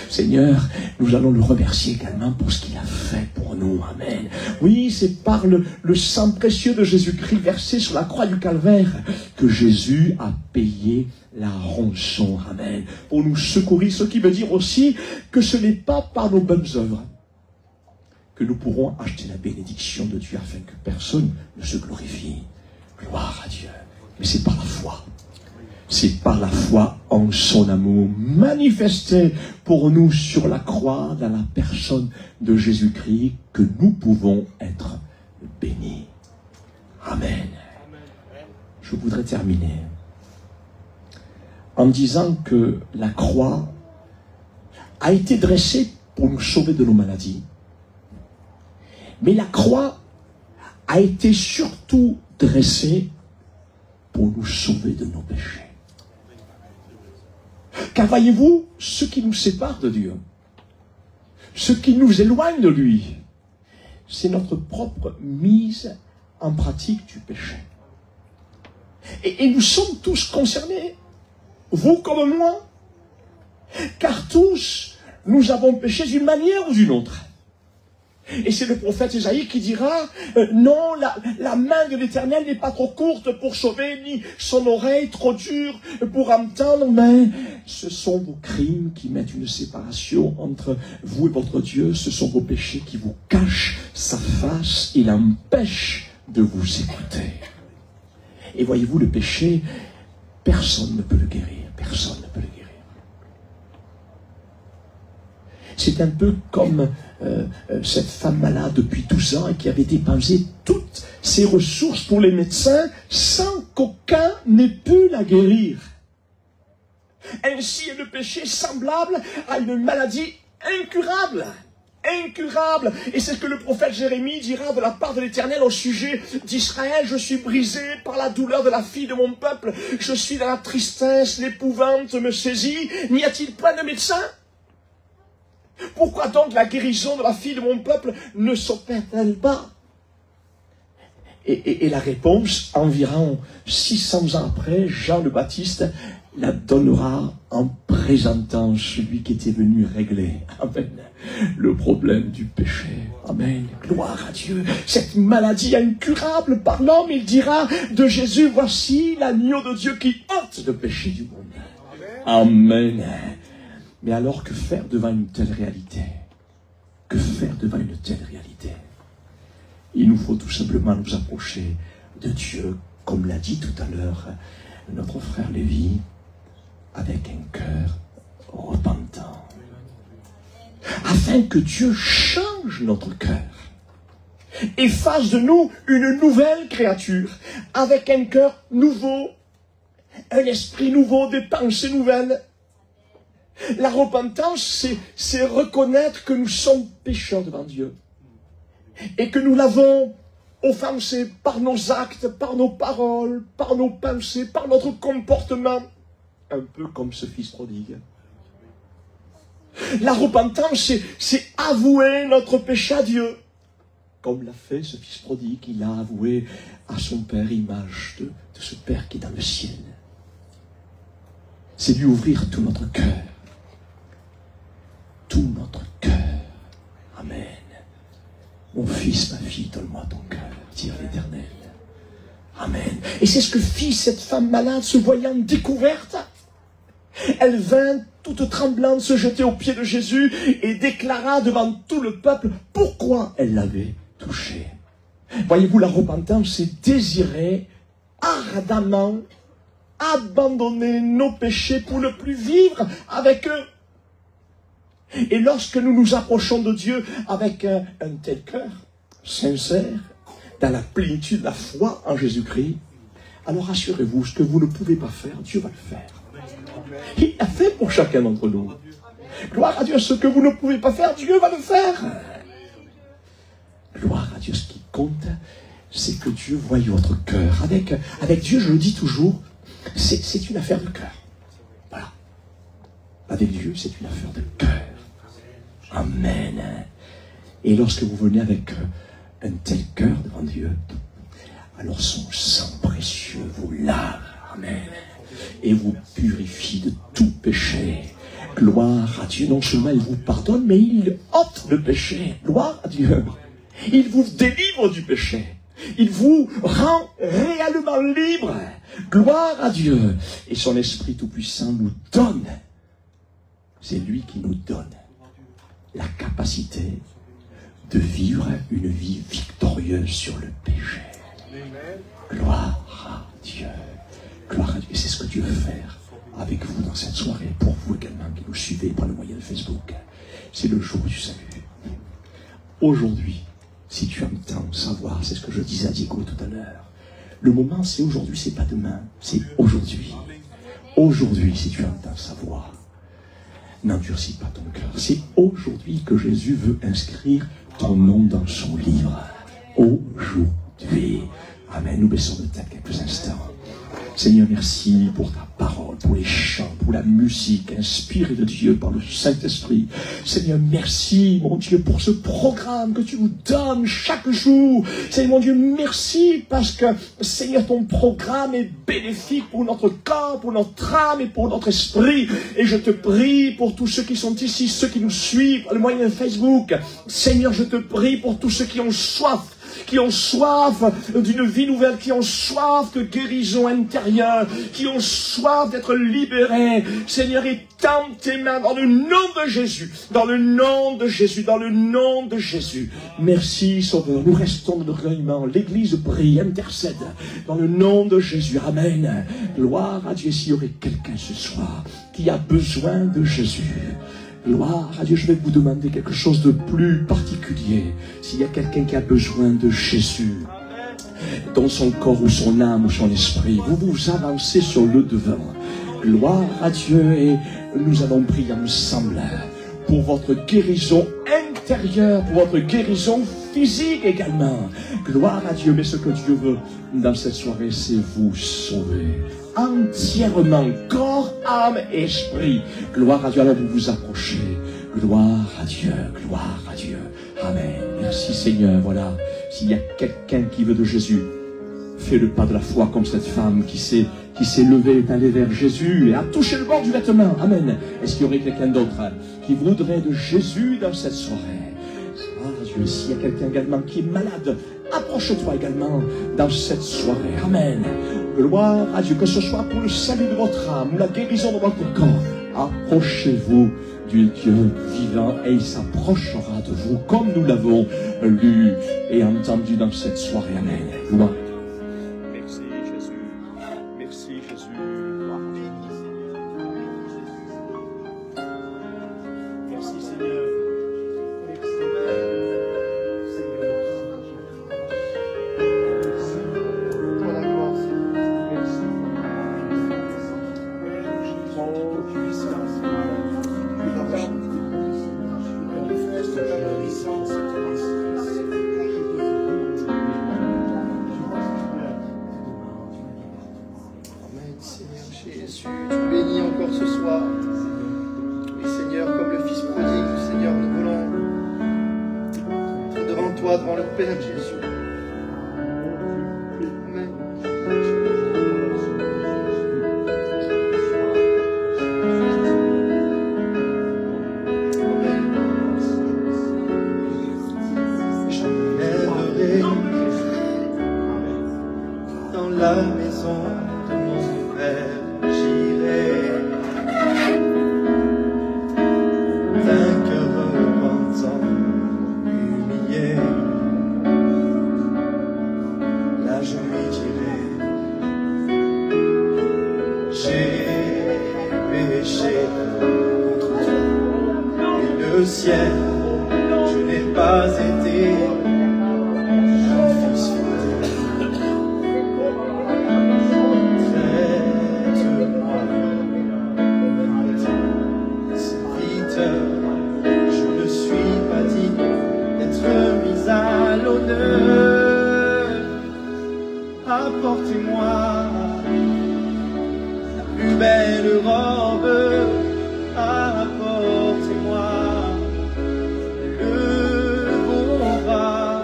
Seigneur, nous allons le remercier également pour ce qu'il a fait pour nous. Amen. Oui, c'est par le sang précieux de Jésus-Christ versé sur la croix du Calvaire que Jésus a payé la rançon, amen, pour nous secourir. Ce qui veut dire aussi que ce n'est pas par nos bonnes œuvres que nous pourrons acheter la bénédiction de Dieu afin que personne ne se glorifie. Gloire à Dieu. Mais c'est par la foi. C'est par la foi en son amour manifesté pour nous sur la croix dans la personne de Jésus-Christ que nous pouvons être bénis. Amen. Je voudrais terminer en disant que la croix a été dressée pour nous sauver de nos maladies. Mais la croix a été surtout dressée pour nous sauver de nos péchés. Car voyez-vous, ce qui nous sépare de Dieu, ce qui nous éloigne de lui, c'est notre propre mise en pratique du péché. Et nous sommes tous concernés. Vous comme moi, car tous, nous avons péché d'une manière ou d'une autre. Et c'est le prophète Isaïe qui dira, non, la main de l'Éternel n'est pas trop courte pour sauver, ni son oreille trop dure pour entendre, mais ce sont vos crimes qui mettent une séparation entre vous et votre Dieu, ce sont vos péchés qui vous cachent sa face et l'empêchent de vous écouter. Et voyez-vous, le péché, personne ne peut le guérir. Personne ne peut le guérir. C'est un peu comme cette femme malade depuis 12 ans et qui avait dépensé toutes ses ressources pour les médecins sans qu'aucun n'ait pu la guérir. Ainsi est le péché semblable à une maladie incurable. Incurable. Et c'est ce que le prophète Jérémie dira de la part de l'Éternel au sujet d'Israël. Je suis brisé par la douleur de la fille de mon peuple. Je suis dans la tristesse, l'épouvante me saisit. N'y a-t-il point de médecin? Pourquoi donc la guérison de la fille de mon peuple ne s'opère-t-elle pas? Et la réponse, environ 600 ans après, Jean le Baptiste la donnera en présentant celui qui était venu régler, amen, le problème du péché. Amen, gloire à Dieu. Cette maladie incurable par l'homme, il dira de Jésus, voici l'agneau de Dieu qui ôte le péché du monde. Amen. Mais alors, que faire devant une telle réalité? Que faire devant une telle réalité? Il nous faut tout simplement nous approcher de Dieu, comme l'a dit tout à l'heure notre frère Lévi, avec un cœur repentants. Afin que Dieu change notre cœur et fasse de nous une nouvelle créature, avec un cœur nouveau, un esprit nouveau, des pensées nouvelles. La repentance, c'est reconnaître que nous sommes pécheurs devant Dieu et que nous l'avons offensé par nos actes, par nos paroles, par nos pensées, par notre comportement, un peu comme ce fils prodigue. La repentance, c'est avouer notre péché à Dieu, comme l'a fait ce fils prodigue. Il a avoué à son Père, image de ce Père qui est dans le ciel. C'est lui ouvrir tout notre cœur. Tout notre cœur. Amen. Mon fils, ma fille, donne-moi ton cœur, dit l'Éternel. Amen. Et c'est ce que fit cette femme malade, se voyant découverte. Elle vint toute tremblante se jeter aux pieds de Jésus et déclara devant tout le peuple pourquoi elle l'avait touché. Voyez-vous, la repentance, c'est désirer ardemment abandonner nos péchés pour ne plus vivre avec eux. Et lorsque nous nous approchons de Dieu avec un tel cœur sincère, dans la plénitude de la foi en Jésus-Christ, alors rassurez-vous, ce que vous ne pouvez pas faire, Dieu va le faire. Il l'a fait pour chacun d'entre nous. Gloire à Dieu, ce que vous ne pouvez pas faire, Dieu va le faire. Gloire à Dieu, ce qui compte, c'est que Dieu voie votre cœur. Avec Dieu, je le dis toujours, c'est une affaire de cœur. Voilà. Avec Dieu, c'est une affaire de cœur. Amen. Et lorsque vous venez avec un tel cœur devant Dieu, alors son sang précieux vous lave. Amen. Et vous purifie de tout péché. Gloire à Dieu. Non seulement il vous pardonne, mais il ôte le péché. Gloire à Dieu. Il vous délivre du péché. Il vous rend réellement libre. Gloire à Dieu. Et son Esprit Tout-Puissant nous donne. C'est lui qui nous donne la capacité de vivre une vie victorieuse sur le péché. Gloire à Dieu. Gloire à Dieu. Et c'est ce que Dieu veut faire avec vous dans cette soirée, pour vous également qui nous suivez par le moyen de Facebook. C'est le jour du salut. Aujourd'hui, si tu entends savoir, c'est ce que je disais à Diego tout à l'heure, le moment c'est aujourd'hui, c'est pas demain, c'est aujourd'hui. Aujourd'hui, si tu entends sa voix, n'endurcis pas ton cœur. C'est aujourd'hui que Jésus veut inscrire ton nom dans son livre. Aujourd'hui. Amen. Nous baissons de tête quelques instants. Seigneur, merci pour ta parole, pour les chants, pour la musique inspirée de Dieu par le Saint-Esprit. Seigneur, merci, mon Dieu, pour ce programme que tu nous donnes chaque jour. Seigneur, mon Dieu, merci parce que, Seigneur, ton programme est bénéfique pour notre corps, pour notre âme et pour notre esprit. Et je te prie pour tous ceux qui sont ici, ceux qui nous suivent par le moyen de Facebook. Seigneur, je te prie pour tous ceux qui ont soif d'une vie nouvelle, qui ont soif de guérison intérieure, qui ont soif d'être libérés. Seigneur, étends tes mains dans le nom de Jésus, dans le nom de Jésus, dans le nom de Jésus. Merci, Sauveur. Nous restons dans le recueillement. L'Église prie, intercède, dans le nom de Jésus. Amen. Gloire à Dieu. S'il y aurait quelqu'un ce soir qui a besoin de Jésus, gloire à Dieu, je vais vous demander quelque chose de plus particulier. S'il y a quelqu'un qui a besoin de Jésus, dans son corps ou son âme ou son esprit, vous vous avancez sur le devant. Gloire à Dieu, et nous allons prier ensemble pour votre guérison intérieure, pour votre guérison physique également. Gloire à Dieu, mais ce que Dieu veut dans cette soirée, c'est vous sauver entièrement, corps, âme et esprit. Gloire à Dieu. Alors vous vous approchez. Gloire à Dieu, gloire à Dieu. Amen. Merci Seigneur. Voilà, s'il y a quelqu'un qui veut de Jésus, fais le pas de la foi comme cette femme qui s'est levée, est allée vers Jésus et a touché le bord du vêtement. Amen. Est-ce qu'il y aurait quelqu'un d'autre qui voudrait de Jésus dans cette soirée? Ah Dieu, s'il y a quelqu'un également qui est malade, approche-toi également dans cette soirée. Amen. Gloire à Dieu, que ce soit pour le salut de votre âme ou la guérison de votre corps. Approchez-vous du Dieu vivant et il s'approchera de vous comme nous l'avons lu et entendu dans cette soirée. Amen. Gloire. Merci Jésus. Merci Jésus. Gloire à Dieu. Jésus, tu bénis encore ce soir. Oui, Seigneur, comme le Fils prodigue, Seigneur, nous voulons être devant toi, devant le Père Jésus. Amen. J'enlèverai dans la maison de mon Père, j'irai d'un cœur repentant, humilié. Là je lui dirai, j'ai péché contre toi et le ciel, je n'ai pas été un fils fidèle. Traite-moi serviteur, je ne suis pas digne d'être mis à l'honneur. Apportez-moi la plus belle robe, apportez-moi le beau bras,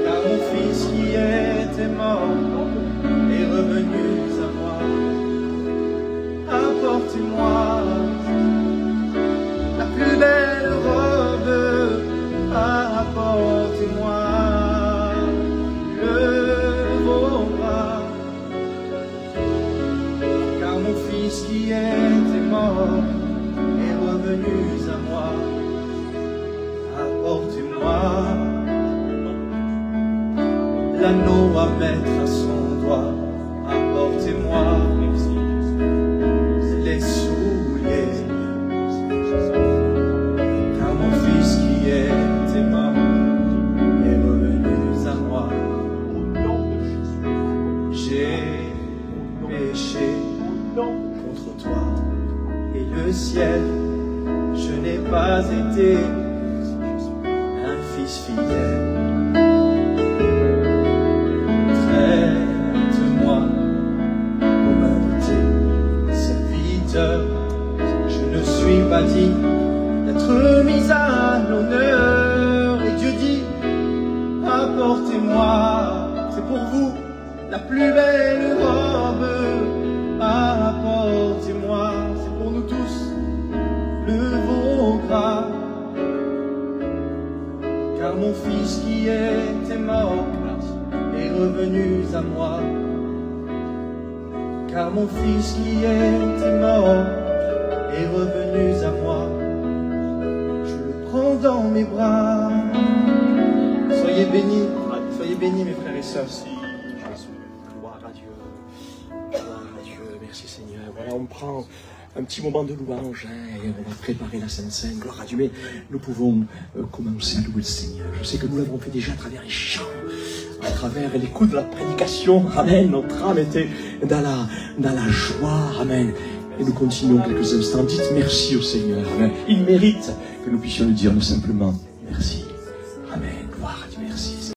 car mon fils qui était mort est revenu à moi. Apportez-moi la plus belle robe, apportez-moi le beau bras, car mon fils qui était mort est revenu à moi. Apportez-moi l'anneau à mettre à son doigt, apportez-moi les souliers, car mon fils qui était mort est revenu à moi. J'ai péché contre toi et le ciel, je n'ai pas été un fils fidèle. Traite-moi comme un serviteur, je ne suis pas digne d'être mis à l'honneur. Et Dieu dit, apportez-moi, c'est pour vous, la plus belle robe. Apportez-moi, c'est pour nous tous, le veau gras, car mon fils qui était mort est revenu à moi. Car mon fils qui était mort est revenu à moi. Je le prends dans mes bras. Soyez bénis mes frères et sœurs. Merci Jésus, gloire à Dieu, gloire à Dieu, merci Seigneur. Voilà, on prend un petit moment de louange et on va préparer la Sainte Seine, gloire à Dieu. Mais nous pouvons commencer à louer le Seigneur. Je sais que nous l'avons fait déjà à travers les chants, à travers l'écoute de la prédication. Amen. Notre âme était dans la joie. Amen. Et nous continuons quelques instants. Dites merci au Seigneur. Amen. Il mérite que nous puissions lui dire simplement merci.